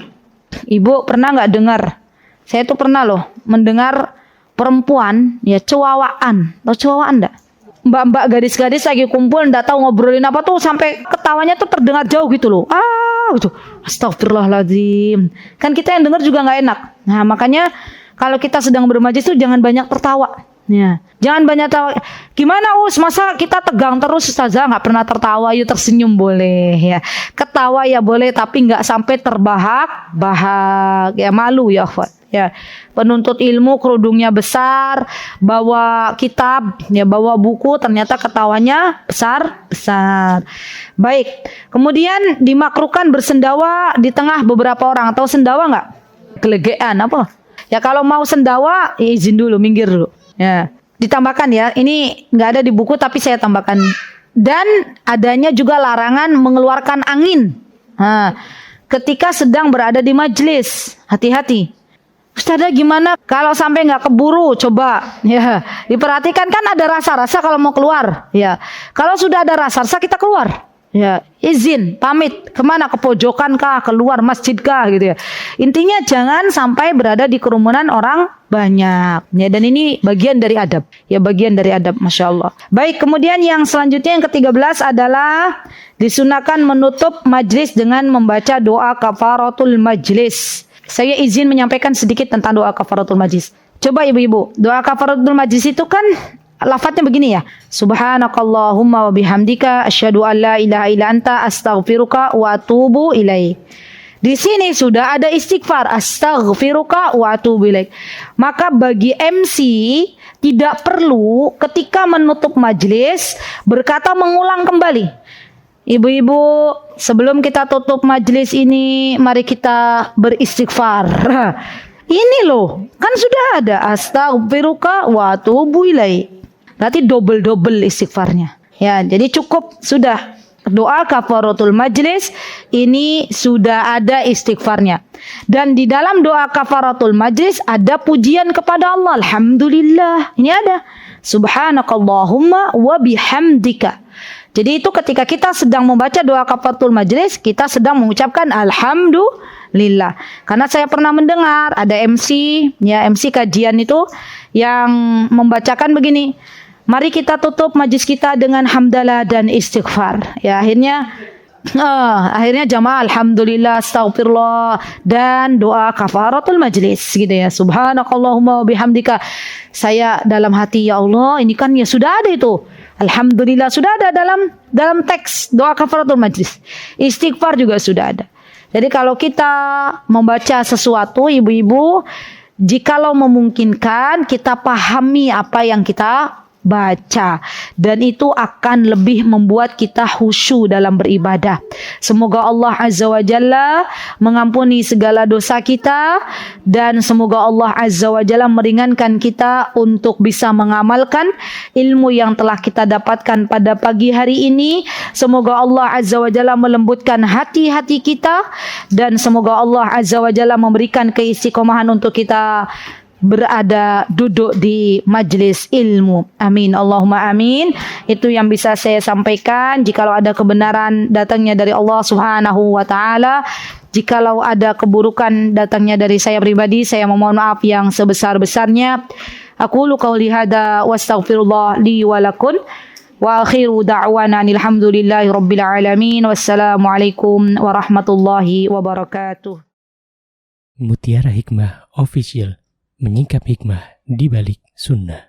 B: Ibu pernah nggak dengar? Saya tuh pernah loh mendengar perempuan ya cewawaan. Tahu cewawaan enggak? Mbak-mbak gadis-gadis lagi kumpul enggak tahu ngobrolin apa tuh sampai ketawanya tuh terdengar jauh gitu loh. Gitu. Astagfirullahaladzim. Kan kita yang dengar juga nggak enak. Nah, makanya kalau kita sedang bermajlis tuh jangan banyak tertawa. Ya, jangan banyak tertawa. Gimana masa kita tegang terus Ustazah, nggak pernah tertawa? Yuk tersenyum boleh ya. Ketawa ya boleh tapi nggak sampai terbahak-bahak. Ya malu ya Fat. Ya, penuntut ilmu kerudungnya besar, bawa kitab, ya bawa buku, ternyata ketawanya besar. Baik. Kemudian dimakruhkan bersendawa di tengah beberapa orang. Tahu sendawa nggak? Gelegean apa? Ya kalau mau sendawa, izin dulu, minggir dulu. Ya, ditambahkan ya. Ini nggak ada di buku tapi saya tambahkan. Dan adanya juga larangan mengeluarkan angin. Ketika sedang berada di majelis, hati-hati. Ustazah gimana kalau sampai nggak keburu? Coba ya diperhatikan, kan ada rasa-rasa kalau mau keluar. Ya, kalau sudah ada rasa-rasa kita keluar. Ya, izin, pamit, kemana? Ke pojokan kah? Keluar masjid kah? Gitu ya. Intinya jangan sampai berada di kerumunan orang banyak. Ya, dan ini bagian dari adab. Ya, bagian dari adab, Masya Allah. Baik, kemudian yang selanjutnya yang ke-13 adalah disunahkan menutup majlis dengan membaca doa kafaratul majlis. Saya izin menyampaikan sedikit tentang doa kafaratul majlis. Coba ibu-ibu, doa kafaratul majlis itu kan lafadznya begini ya. Subhanakallahumma wa bihamdika asyhadu an la ilaha illa anta astaghfiruka wa atubu ilaik. Di sini sudah ada istighfar, astaghfiruka wa atubu ilaik. Maka bagi MC tidak perlu ketika menutup majlis berkata mengulang kembali. Ibu-ibu, sebelum kita tutup majlis ini, mari kita beristighfar. Ini loh, kan sudah ada astaghfiruka wa atubu ilaik. Berarti double istighfarnya. Ya, jadi cukup sudah doa kafaratul majlis ini sudah ada istighfarnya. Dan di dalam doa kafaratul majlis ada pujian kepada Allah. Alhamdulillah. Ini ada. Subhanakallahumma wa bihamdika. Jadi itu ketika kita sedang membaca doa kafaratul majlis, kita sedang mengucapkan alhamdulillah. Karena saya pernah mendengar ada MC, ya MC kajian itu yang membacakan begini. Mari kita tutup majlis kita dengan hamdalah dan istighfar. Ya, akhirnya jamaah alhamdulillah, astagfirullah dan doa kafaratul majlis gitu ya. Subhanakallahumma wa bihamdika. Saya dalam hati, ya Allah, ini kan ya sudah ada itu. Alhamdulillah sudah ada dalam teks doa kafaratul majlis. Istighfar juga sudah ada. Jadi kalau kita membaca sesuatu, ibu-ibu, jikalau memungkinkan kita pahami apa yang kita baca, dan itu akan lebih membuat kita khusyuk dalam beribadah. Semoga Allah Azza wa Jalla mengampuni segala dosa kita, dan semoga Allah Azza wa Jalla meringankan kita untuk bisa mengamalkan ilmu yang telah kita dapatkan pada pagi hari ini. Semoga Allah Azza wa Jalla melembutkan hati-hati kita, dan semoga Allah Azza wa Jalla memberikan keistiqomahan untuk kita berada duduk di majlis ilmu. Amin, Allahumma amin. Itu yang bisa saya sampaikan. Jikalau ada kebenaran datangnya dari Allah Subhanahu wa taala, jikalau ada keburukan datangnya dari saya pribadi, saya memohon maaf yang sebesar-besarnya. Aqulu qauli hada wastaghfirullah li wa lakum. Wa akhiru da'wana alhamdulillahi rabbil alamin. Wassalamualaikum warahmatullahi wabarakatuh.
A: Mutiara Hikmah Official, menyingkap hikmah di balik sunnah.